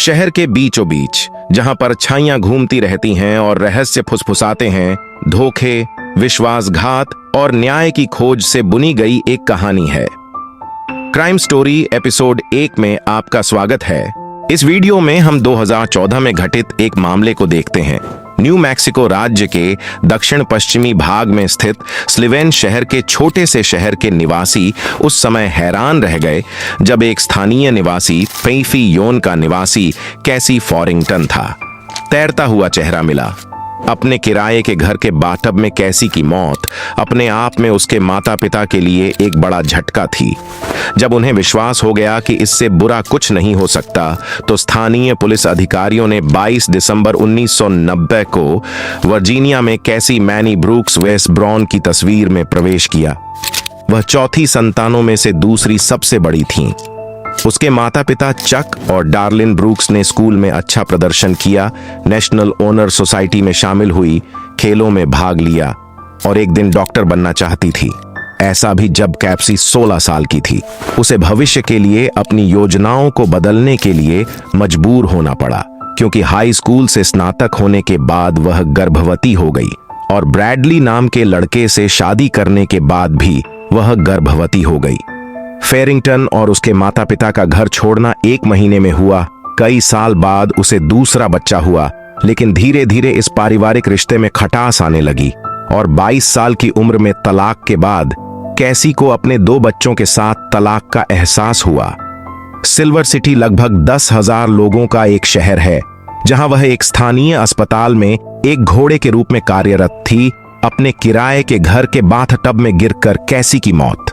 शहर के बीचों बीच, जहां परछाइयां घूमती रहती हैं और रहस्य फुसफुसाते हैं, धोखे, विश्वासघात और न्याय की खोज से बुनी गई एक कहानी है। क्राइम स्टोरी एपिसोड 1 में आपका स्वागत है। इस वीडियो में हम 2014 में घटित एक मामले को देखते हैं। न्यू मैक्सिको राज्य के दक्षिण पश्चिमी भाग में स्थित स्लिवेन शहर के छोटे से शहर के निवासी उस समय हैरान रह गए जब एक स्थानीय निवासी पेफी योन का निवासी कैसी फॉरिंगटन था। तैरता हुआ चेहरा मिला। अपने किराए के घर के बाथटब में कैसी की मौत अपने आप में उसके माता पिता के लिए एक बड़ा झटका थी। जब उन्हें विश्वास हो गया कि इससे बुरा कुछ नहीं हो सकता, तो स्थानीय पुलिस अधिकारियों ने 22 दिसंबर 1990 को वर्जीनिया में कैसी मैनी ब्रूक्स वेस ब्राउन की तस्वीर में प्रवेश किया। वह चौथी संतानों में से दूसरी सबसे बड़ी थीं। उसके माता पिता चक और डार्लिन ब्रूक्स ने स्कूल में अच्छा प्रदर्शन किया, नेशनल ऑनर सोसाइटी में शामिल हुई, खेलों में भाग लिया और एक दिन डॉक्टर बनना चाहती थी। ऐसा भी जब कैप्सी 16 साल की थी। उसे भविष्य के लिए अपनी योजनाओं को बदलने के लिए मजबूर होना पड़ा, क्योंकि हाई स्कूल से स्नातक होने के बाद वह गर्भवती हो गई और ब्रैडली नाम के लड़के से शादी करने के बाद भी वह गर्भवती हो गई। फेरिंगटन और उसके माता पिता का घर छोड़ना 1 महीने में हुआ। कई साल बाद उसे दूसरा बच्चा हुआ, लेकिन धीरे धीरे इस पारिवारिक रिश्ते में खटास आने लगी और 22 साल की उम्र में तलाक के बाद कैसी को अपने 2 बच्चों के साथ तलाक का एहसास हुआ। सिल्वर सिटी लगभग 10,000 लोगों का एक शहर है, जहां वह एक स्थानीय अस्पताल में एक घोड़े के रूप में कार्यरत थी। अपने किराए के घर के बाथटब में गिरकर कैसी की मौत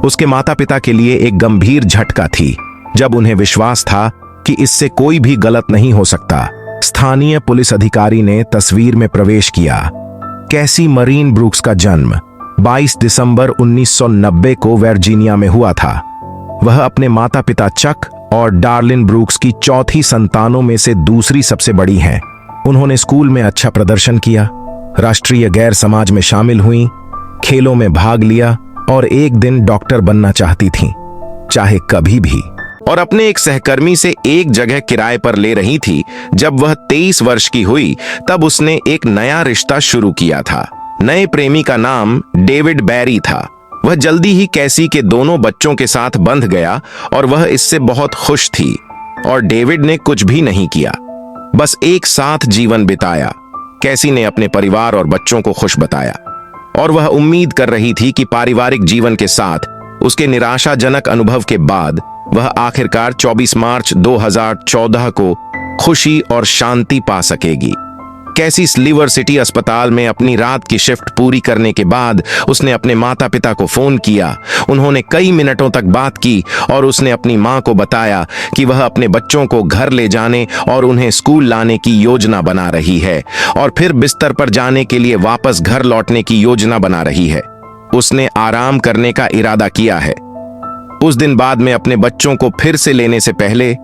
उसके माता पिता के लिए एक गंभीर झटका थी, जब उन्हें विश्वास था कि इससे कोई भी गलत नहीं हो सकता। स्थानीय पुलिस अधिकारी ने तस्वीर में प्रवेश किया। कैसी मरीन ब्रूक्स का जन्म 22 दिसंबर 1990 को वर्जीनिया में हुआ था। वह अपने माता पिता चक और डार्लिन ब्रूक्स की चौथी संतानों में से दूसरी सबसे बड़ी हैं। उन्होंने स्कूल में अच्छा प्रदर्शन किया, राष्ट्रीय गैर समाज में शामिल हुई, खेलों में भाग लिया और एक दिन डॉक्टर बनना चाहती थीं, चाहे कभी भी। और अपने एक सहकर्मी से एक जगह किराए पर ले रही थी। जब वह 23 वर्ष की हुई, तब उसने एक नया रिश्ता शुरू किया था। नए प्रेमी का नाम डेविड बैरी था। वह जल्दी ही कैसी के दोनों बच्चों के साथ बंध गया और वह इससे बहुत खुश थी। और डेविड ने कुछ भी नहीं किया, बस एक साथ जीवन बिताया। कैसी ने अपने परिवार और बच्चों को खुश बताया और वह उम्मीद कर रही थी कि पारिवारिक जीवन के साथ उसके निराशाजनक अनुभव के बाद वह आखिरकार 24 मार्च 2014 को खुशी और शांति पा सकेगी। कैसी स्लीवर सिटी अस्पताल में अपनी रात की शिफ्ट पूरी करने के बाद उसने अपने माता पिता को फोन किया। उन्होंने कई मिनटों तक बात की और उसने अपनी मां को बताया कि वह अपने बच्चों को घर ले जाने और उन्हें स्कूल लाने की योजना बना रही है और फिर बिस्तर पर जाने के लिए वापस घर लौटने की योजना बना रही है। उसने आराम करने का इरादा किया है। उस दिन बाद में अपने बच्चों को फिर से लेने से पहले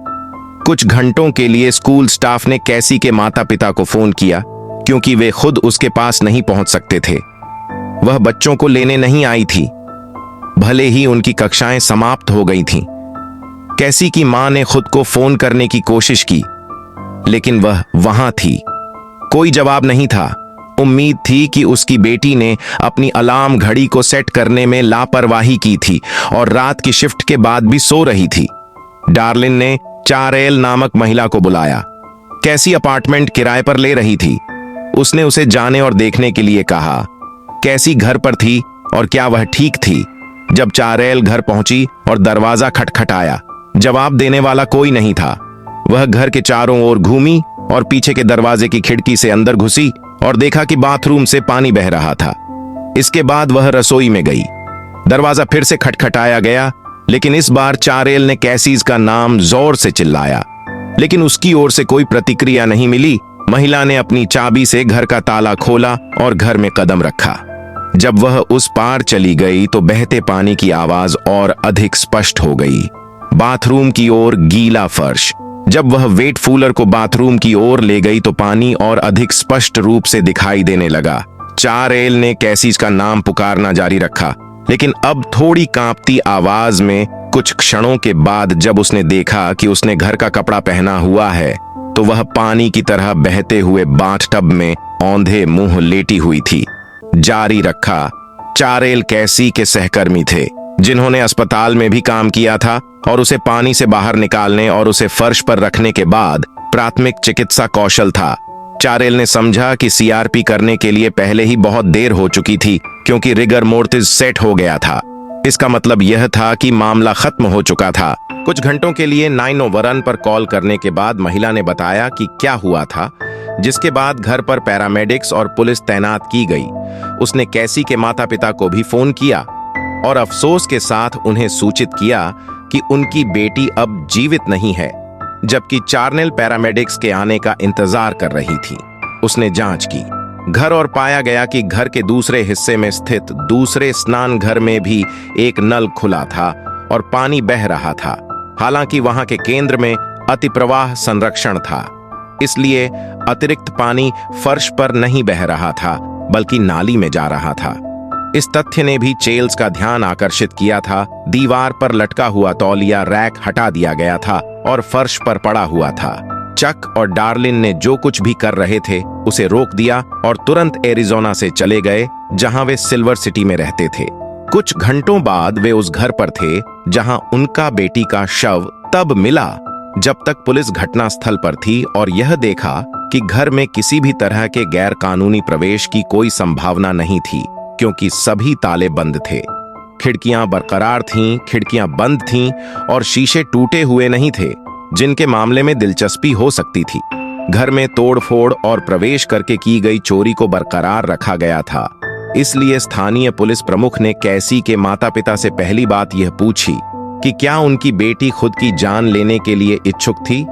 कुछ घंटों के लिए स्कूल स्टाफ ने कैसी के माता पिता को फोन किया, क्योंकि वे खुद उसके पास नहीं पहुंच सकते थे। वह बच्चों को लेने नहीं आई थी, भले ही उनकी कक्षाएं समाप्त हो गई थीं। कैसी की मां ने खुद को फोन करने की कोशिश की, लेकिन वह वहां थी। कोई जवाब नहीं था। उम्मीद थी कि उसकी बेटी ने अपनी अलार्म घड़ी को सेट करने में लापरवाही की थी और रात की शिफ्ट के बाद भी सो रही थी। डार्लिन ने चारेल नामक महिला को बुलाया। कैसी अपार्टमेंट किराए पर ले रही थी। उसने उसे जाने और देखने के लिए कहा। कैसी घर पर थी और क्या वह ठीक थी। जब चारेल घर पहुंची और दरवाजा खटखटाया, जवाब देने वाला कोई नहीं था। वह घर के चारों ओर घूमी और पीछे के दरवाजे की खिड़की से अंदर घुसी और देखा कि बाथरूम से पानी बह रहा था। इसके बाद वह रसोई में गई। दरवाजा फिर से खटखटाया गया, लेकिन इस बार चारेल ने कैसीज का नाम जोर से चिल्लाया, लेकिन उसकी ओर से कोई प्रतिक्रिया नहीं मिली। महिला ने अपनी चाबी से घर का ताला खोला और घर में कदम रखा। जब वह उस पार चली गई तो बहते पानी की आवाज और अधिक स्पष्ट हो गई। बाथरूम की ओर गीला फर्श। जब वह वेट फूलर को बाथरूम की ओर ले गई तो पानी और अधिक स्पष्ट रूप से दिखाई देने लगा। चारेल ने कैसीज का नाम पुकारना जारी रखा, लेकिन अब थोड़ी कांपती आवाज में कुछ क्षणों के बाद जब उसने देखा कि उसने घर का कपड़ा पहना हुआ है तो वह पानी की तरह बहते हुए बाथटब में औंधे मुंह लेटी हुई थी। जारी रखा, चारेल कैसी के सहकर्मी थे जिन्होंने अस्पताल में भी काम किया था और उसे पानी से बाहर निकालने और उसे फर्श पर रखने के बाद प्राथमिक चिकित्सा कौशल था। चारेल ने समझा कि सीआरपी करने के लिए पहले ही बहुत देर हो चुकी थी क्योंकि रिगर मोर्टिस सेट हो गया था। इसका मतलब यह था कि मामला खत्म हो चुका था। कुछ घंटों के लिए 911 पर कॉल करने के बाद महिला ने बताया कि क्या हुआ था, जिसके बाद घर पर पैरामेडिक्स और पुलिस तैनात की गई। उसने कैसी के माता पिता को भी फोन किया और अफसोस के साथ उन्हें सूचित किया कि उनकी बेटी अब जीवित नहीं है, जबकि चार्नेल पैरामेडिक्स के आने का इंतजार कर रही थी। उसने जांच की घर और पाया गया कि घर के दूसरे हिस्से में स्थित दूसरे स्नान घर में भी एक नल खुला था और पानी बह रहा था। हालांकि वहां के केंद्र में अतिप्रवाह संरक्षण था, इसलिए अतिरिक्त पानी फर्श पर नहीं बह रहा था बल्कि नाली में जा रहा था। इस तथ्य ने भी चेल्स का ध्यान आकर्षित किया था। दीवार पर लटका हुआ तौलिया रैक हटा दिया गया था और फर्श पर पड़ा हुआ था। चक और डार्लिन ने जो कुछ भी कर रहे थे उसे रोक दिया और तुरंत एरिज़ोना से चले गए जहां वे सिल्वर सिटी में रहते थे। कुछ घंटों बाद वे उस घर पर थे जहां उनका बेटी का शव तब मिला जब तक पुलिस घटनास्थल पर थी और यह देखा कि घर में किसी भी तरह के गैर कानूनी प्रवेश की कोई संभावना नहीं थी क्योंकि सभी ताले बंद थे। खिड़कियां बरकरार थीं, खिड़कियां बंद थीं और शीशे टूटे हुए नहीं थे जिनके मामले में दिलचस्पी हो सकती थी। घर में तोड़फोड़ और प्रवेश करके की गई चोरी को बरकरार रखा गया था। इसलिए स्थानीय पुलिस प्रमुख ने कैसी के माता पिता से पहली बात यह पूछी कि क्या उनकी बेटी खुद की जान लेने के लिए इच्छुक थी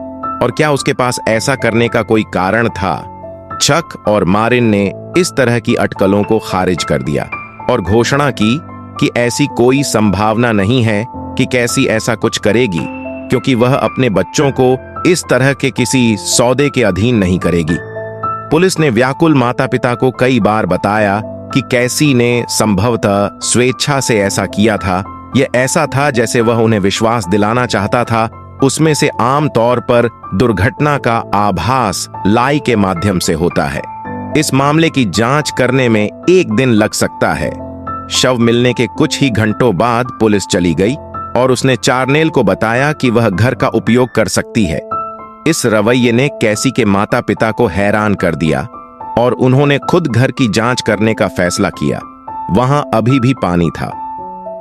और क्या उसके पास ऐसा करने का कोई कारण था। चक और मारिन ने इस तरह की अटकलों को खारिज कर दिया और घोषणा की कि ऐसी कोई संभावना नहीं है कि कैसी ऐसा कुछ करेगी क्योंकि वह अपने बच्चों को इस तरह के किसी सौदे के अधीन नहीं करेगी। पुलिस ने व्याकुल माता पिता को कई बार बताया कि कैसी ने संभवतः स्वेच्छा से ऐसा किया था। यह ऐसा था जैसे वह उन्हें विश्वास दिलाना चाहता था। उसमें से आम तौर पर दुर्घटना का आभास लाई के माध्यम से होता है। इस मामले की जांच करने में 1 दिन लग सकता है। शव मिलने के कुछ ही घंटों बाद पुलिस चली गई और उसने चार्नेल को बताया कि वह घर का उपयोग कर सकती है। इस रवैये ने कैसी के माता पिता को हैरान कर दिया और उन्होंने खुद घर की जांच करने का फैसला किया। वहां अभी भी पानी था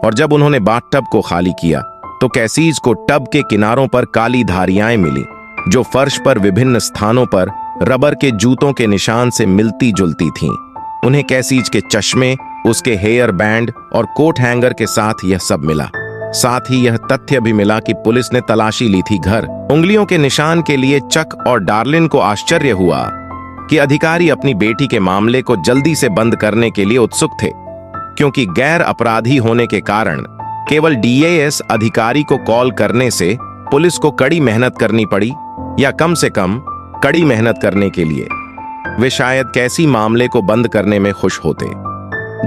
और जब उन्होंने बाथटब को खाली किया तो कैसीज को टब के किनारों पर काली धारियां मिली जो फर्श पर विभिन्न स्थानों पर रबर के जूतों के निशान से मिलती जुलती थीं। उन्हें कैसीज के चश्मे, उसके हेयर बैंड और कोट हैंगर के साथ यह सब मिला। साथ ही यह तथ्य भी मिला कि पुलिस ने तलाशी ली थी घर। उंगलियों के निशान के लिए चक और डार्लिन को आश्चर्य हुआ कि अधिकारी अपनी बेटी के मामले को जल्दी से बंद करने के लिए उत्सुक थे, क्योंकि गैर अपराधी होने के कारण केवल डीएएस अधिकारी को कॉल करने से पुलिस को कड़ी मेहनत करनी पड़ी, या कम से कम कड़ी मेहनत करने के लिए वे शायद कैसी मामले को बंद करने में खुश होते।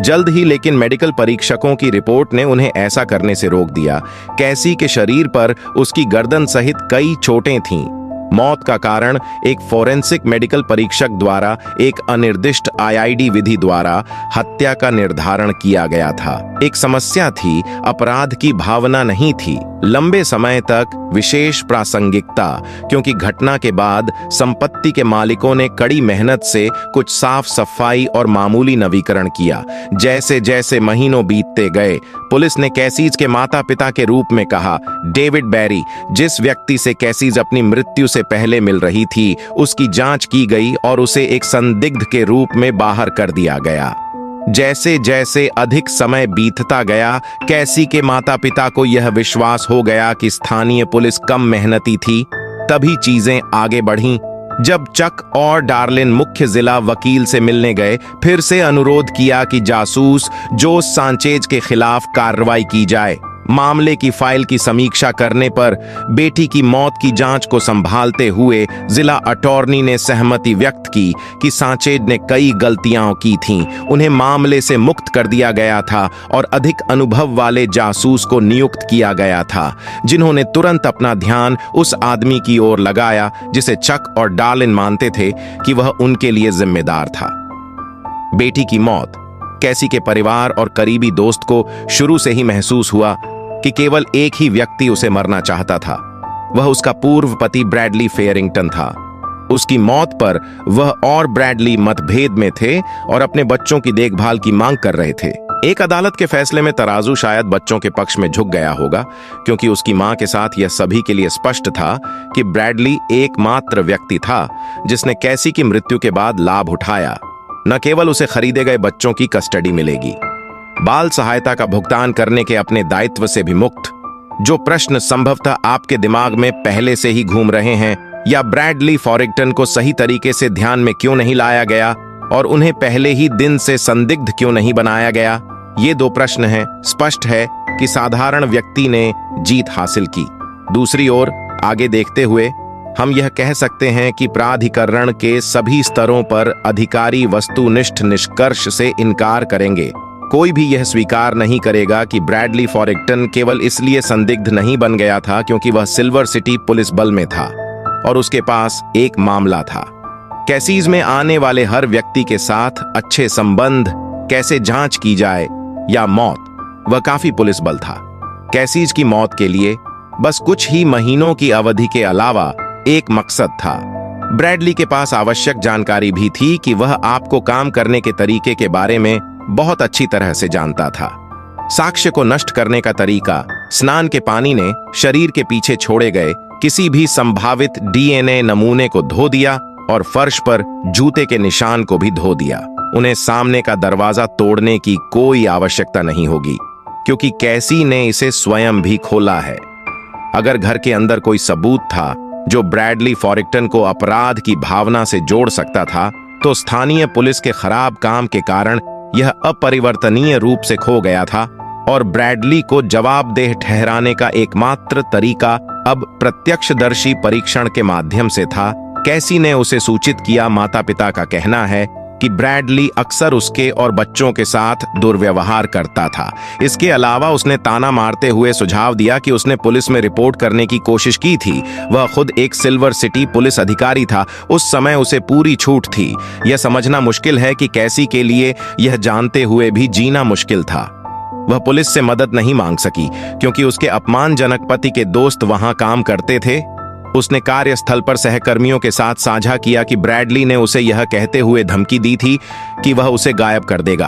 जल्द ही लेकिन मेडिकल परीक्षकों की रिपोर्ट ने उन्हें ऐसा करने से रोक दिया। कैसी के शरीर पर उसकी गर्दन सहित कई चोटें थीं। मौत का कारण एक फोरेंसिक मेडिकल परीक्षक द्वारा एक अनिर्दिष्ट आईआईडी विधि द्वारा हत्या का निर्धारण किया गया था। एक समस्या थी, अपराध की भावना नहीं थी। लंबे समय तक विशेष प्रासंगिकता, क्योंकि घटना के बाद संपत्ति के मालिकों ने कड़ी मेहनत से कुछ साफ सफाई और मामूली नवीकरण किया। जैसे जैसे महीनों बीतते गए, पुलिस ने कैसीज के माता पिता के रूप में कहा, डेविड बैरी, जिस व्यक्ति से कैसीज अपनी मृत्यु से पहले मिल रही थी, उसकी जांच की गई और उसे एक संदिग्ध के रूप में बाहर कर दिया गया। जैसे जैसे अधिक समय बीतता गया, कैसी के माता पिता को यह विश्वास हो गया कि स्थानीय पुलिस कम मेहनती थी। तभी चीजें आगे बढ़ीं जब चक और डार्लिन मुख्य जिला वकील से मिलने गए, फिर से अनुरोध किया कि जासूस जोस सांचेज के खिलाफ कार्रवाई की जाए। मामले की फाइल की समीक्षा करने पर बेटी की मौत की जांच को संभालते हुए जिला अटॉर्नी ने सहमति व्यक्त की कि सांचेज ने कई गलतियां की थीं। उन्हें मामले से मुक्त कर दिया गया था और अधिक अनुभव वाले जासूस को नियुक्त किया गया था, जिन्होंने तुरंत अपना ध्यान उस आदमी की ओर लगाया जिसे चक और डार्लिन मानते थे कि वह उनके लिए जिम्मेदार था। बेटी की मौत कैसी के परिवार और करीबी दोस्त को शुरू से ही महसूस हुआ कि केवल एक ही व्यक्ति उसे मरना चाहता था। वह उसका पूर्व पति ब्रैडली फेयरिंगटन था। उसकी मौत पर वह और ब्रैडली मतभेद में थे और अपने बच्चों की देखभाल की मांग कर रहे थे। एक अदालत के फैसले में तराजू शायद बच्चों के पक्ष में झुक गया होगा, क्योंकि उसकी मां के साथ यह सभी के लिए स्पष्ट था कि ब्रैडली एकमात्र व्यक्ति था जिसने कैसी की मृत्यु के बाद लाभ उठाया। न केवल उसे खरीदे गए बच्चों की कस्टडी मिलेगी, बाल सहायता का भुगतान करने के अपने दायित्व से भी मुक्त। जो प्रश्न संभवतः आपके दिमाग में पहले से ही घूम रहे हैं, या ब्रैडली फॉरिंगटन को सही तरीके से ध्यान में क्यों नहीं लाया गया और उन्हें पहले ही दिन से संदिग्ध क्यों नहीं बनाया गया, ये दो प्रश्न हैं। स्पष्ट है कि साधारण व्यक्ति ने जीत हासिल की। दूसरी ओर आगे देखते हुए हम यह कह सकते हैं कि प्राधिकरण के सभी स्तरों पर अधिकारी वस्तुनिष्ठ निष्कर्ष से इनकार करेंगे। कोई भी यह स्वीकार नहीं करेगा कि ब्रैडली फॉरिंगटन केवल इसलिए संदिग्ध नहीं बन गया था क्योंकि वह सिल्वर सिटी पुलिस बल में था और उसके पास एक मामला था। कैसीज में आने वाले हर व्यक्ति के साथ अच्छे संबंध, कैसे जांच की जाए या मौत, वह काफी पुलिस बल था। कैसीज की मौत के लिए बस कुछ ही महीनों की अवधि के अलावा एक मकसद था। ब्रैडली के पास आवश्यक जानकारी भी थी कि वह आपको काम करने के तरीके के बारे में बहुत अच्छी तरह से जानता था। साक्ष्य को नष्ट करने का तरीका, स्नान के पानी ने शरीर के पीछे छोड़े गए किसी भी संभावित डीएनए नमूने को धो दिया और फर्श पर जूते के निशान को भी धो दिया। उन्हें सामने का दरवाजा तोड़ने की कोई आवश्यकता नहीं होगी, क्योंकि कैसी ने इसे स्वयं भी खोला है। अगर घर के अंदर कोई सबूत था जो ब्रैडली फॉरिंगटन को अपराध की भावना से जोड़ सकता था, तो स्थानीय पुलिस के खराब काम के कारण यह अपरिवर्तनीय रूप से खो गया था और ब्रैडली को जवाबदेह ठहराने का एकमात्र तरीका अब प्रत्यक्षदर्शी परीक्षण के माध्यम से था। कैसी ने उसे सूचित किया, माता पिता का कहना है कि ब्रैडली अक्सर उसके और बच्चों के साथ दुर्व्यवहार करता था। इसके अलावा उसने ताना मारते हुए सुझाव दिया कि उसने पुलिस में रिपोर्ट करने की कोशिश की थी। वह खुद एक सिल्वर सिटी पुलिस अधिकारी था। उस समय उसे पूरी छूट थी। यह समझना मुश्किल है कि कैसी के लिए यह जानते हुए भी जीना मुश्किल था। वह पुलिस से मदद नहीं मांग सकी क्योंकि उसके अपमानजनक पति के दोस्त वहां काम करते थे। उसने कार्यस्थल पर सहकर्मियों के साथ साझा किया कि ब्रैडली ने उसे यह कहते हुए धमकी दी थी कि वह उसे गायब कर देगा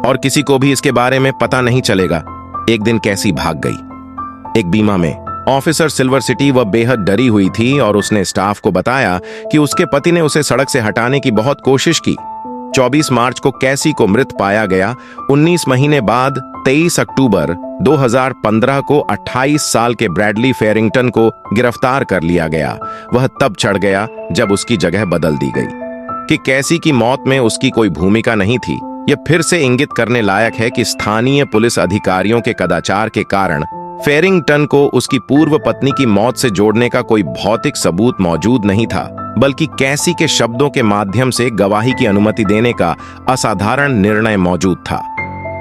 और किसी को भी इसके बारे में पता नहीं चलेगा। एक दिन कैसी भाग गई एक बीमा में। ऑफिसर सिल्वर सिटी वह बेहद डरी हुई थी और उसने स्टाफ को बताया कि उसके पति ने उसे सड़क से हटाने की बहुत कोशिश की। 24 मार्च को कैसी को मृत पाया गया। 19 महीने बाद 23 अक्टूबर 2015 को 28 साल के ब्रैडली फेयरिंगटन को गिरफ्तार कर लिया गया। वह तब चढ़ गया जब उसकी जगह बदल दी गई। कि कैसी की मौत में उसकी कोई भूमिका नहीं थी, यह फिर से इंगित करने लायक है कि स्थानीय पुलिस अधिकारियों के कदाचार के कारण फेयरिंगटन को उसकी पूर्व पत्नी की मौत से जोड़ने का कोई भौतिक सबूत मौजूद नहीं था, बल्कि कैसी के शब्दों के माध्यम से गवाही की अनुमति देने का असाधारण निर्णय मौजूद था।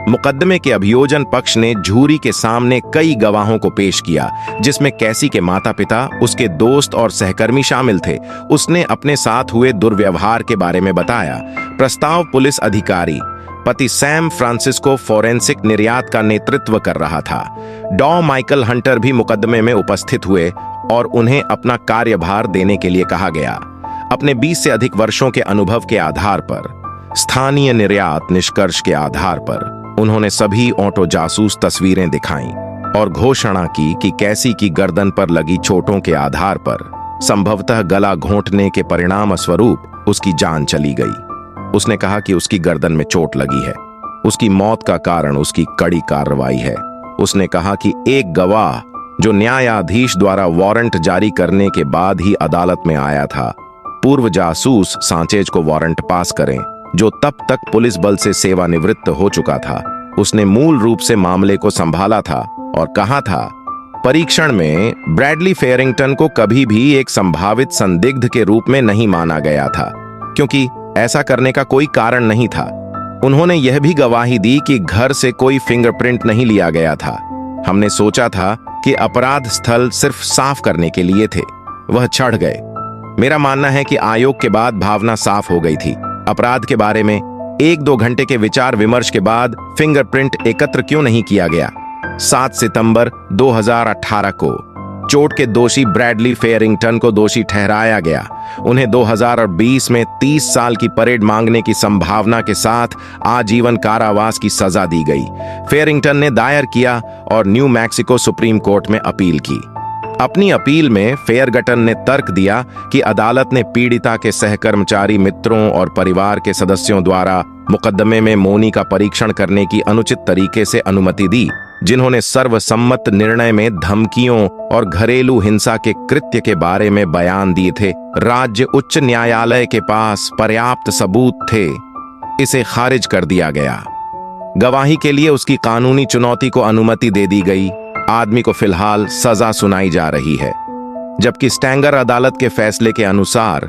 मुकदमे के अभियोजन पक्ष ने जूरी के सामने कई गवाहों को पेश किया, जिसमें कैसी के माता-पिता, उसके दोस्त और सहकर्मी शामिल थे। उसने अपने साथ हुए दुर्व्यवहार के बारे में बताया। प्रस्ताव पुलिस अधिकारी पति सैम फ्रांसिस्को फोरेंसिक निर्यात का नेतृत्व कर रहा था। डॉ माइकल हंटर भी मुकदमे में उपस्थित हुए और उन्हें अपना कार्यभार देने के लिए कहा गया। अपने 20 से अधिक वर्षों के अनुभव के आधार पर, स्थानीय निर्यात निष्कर्ष के आधार पर उन्होंने सभी ऑटो जासूस तस्वीरें दिखाईं और घोषणा की कि कैसी की गर्दन पर लगी चोटों के आधार पर संभवतः गला घोंटने के परिणाम स्वरूप उसकी जान चली गई। उसने कहा कि उसकी गर्दन में चोट लगी है। उसकी मौत का कारण उसकी कड़ी कार्रवाई है। उसने कहा कि एक गवाह जो न्यायाधीश द्वारा वारंट जारी करने के बाद ही अदालत में आया था, पूर्व जासूस सांचेज को वारंट पास करें, जो तब तक पुलिस बल से सेवानिवृत्त हो चुका था। उसने मूल रूप से मामले को संभाला था और कहा था, परीक्षण में ब्रैडली फेयरिंगटन को कभी भी एक संभावित संदिग्ध के रूप में नहीं माना गया था, क्योंकि ऐसा करने का कोई कारण नहीं था। उन्होंने यह भी गवाही दी कि घर से कोई फिंगरप्रिंट नहीं लिया गया था। हमने सोचा था कि अपराध स्थल सिर्फ साफ करने के लिए थे। वह चढ़ गए। मेरा मानना है कि आयोग के बाद भावना साफ हो गई थी। अपराध के बारे में 1-2 घंटे के विचार विमर्श के बाद फिंगरप्रिंट एकत्र क्यों नहीं किया गया? 7 सितंबर 2018 को चोट के दोषी ब्रैडली फेयरिंगटन को दोषी ठहराया गया। उन्हें 2020 में 30 साल की परेड मांगने की संभावना के साथ आजीवन कारावास की सजा दी गई। फेयरिंगटन ने दायर किया और न्यू मैक्सिको सुप्रीम कोर्ट में अपील की। अपनी अपील में फेयरगटन ने तर्क दिया कि अदालत ने पीड़िता के सहकर्मचारी मित्रों और परिवार के सदस्यों द्वारा मुकदमे में मोनी का परीक्षण करने की अनुचित तरीके से अनुमति दी, जिन्होंने सर्वसम्मत निर्णय में धमकियों और घरेलू हिंसा के कृत्य के बारे में बयान दिए थे। राज्य उच्च न्यायालय के पास पर्याप्त सबूत थे। इसे खारिज कर दिया गया। गवाही के लिए उसकी कानूनी चुनौती को अनुमति दे दी गई। आदमी को फिलहाल सजा सुनाई जा रही है, जबकि स्टैंगर अदालत के फैसले के अनुसार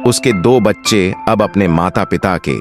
उसके 2 बच्चे अब अपने माता पिता के